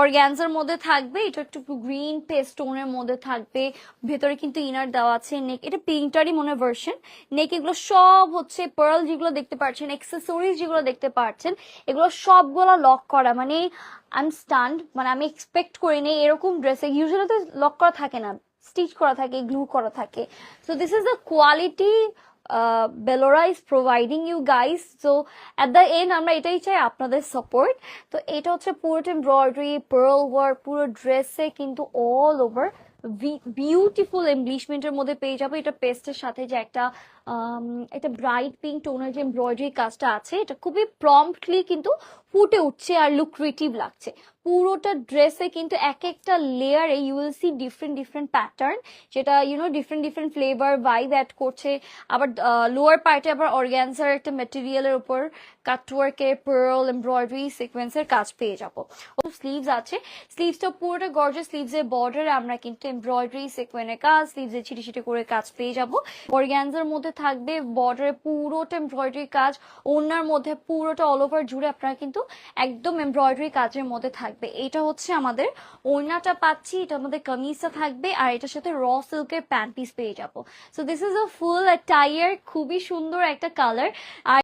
অর্গ্যানজার মধ্যে থাকবে, এটা একটু গ্রিন পেস্ট টোনের মধ্যে থাকবে, ভেতরে কিন্তু ইনার দেওয়া আছে, নেক এটা পিঙ্কটারই মনে ভার্সন। নেক এগুলো সব হচ্ছে পার্ল যেগুলো দেখতে পাচ্ছেন, এক্সেসরিজ যেগুলো দেখতে পাচ্ছেন, এগুলো সবগুলো লক করা, মানে আই এম স্টান্ড, মানে আমি এক্সপেক্ট করিনি এরকম ড্রেসে, ইউজুয়ালি তো লক করা থাকে না, স্টিচ করা থাকে, গ্লু করা থাকে। So this is the quality Belora is providing you guys. So at the end আমরা এটাই চাই, আপনাদের সাপোর্ট। তো এটা হচ্ছে পুরোটা এমব্রয়ডারি, পার্ল ওয়ার্ক, পুরো ড্রেসে কিন্তু অল ওভার বিউটিফুল এমব্লিশমেন্টের মধ্যে পেয়ে যাবো। এটা পেস্টের সাথে যে একটা ব্রাইট পিঙ্ক টোনের যে এমব্রয়ডারি কাজটা আছে, এটা খুবই প্রম্পটলি কিন্তু ফুটে উঠছে আর লুক্রেটিভ লাগছে। পুরোটা ড্রেসে কিন্তু এক একটা লেয়ারে you will see different different pattern, যেটা different different flavour vibe add করছে। আবার লোয়ার পার্টে আবার অর্গ্যানজার একটা মেটেরিয়ালের উপর কাটওয়ার্কে পার্ল এমব্রয়ডারি সিকোয়েন্সের কাজ পেয়ে যাবো। স্লিভস আছে, স্লিভসটা পুরোটা গর্জিয়াস, স্লিভসের বর্ডারে আমরা কিন্তু এমব্রয়ডারি সিকোয়েন্সের কাজ, স্লিভসে ছিটে ছিটে করে কাজ পেয়ে যাবো। অর্গ্যানজার মধ্যে থাকবে বর্ডারে পুরোটা এমব্রয়ডারি কাজ, ওড়নার মধ্যে পুরোটা অল ওভার জুড়ে আপনারা কিন্তু একদম এমব্রয়ডারি কাজের মধ্যে থাকবে। এটা হচ্ছে আমাদের ওড়নাটা পাচ্ছি, এটা আমাদের কামিজটা থাকবে, আর এটার সাথে র সিল্কের প্যান্ট পিস পেয়ে যাবো। So this is a full attire, খুবই সুন্দর একটা কালার। আর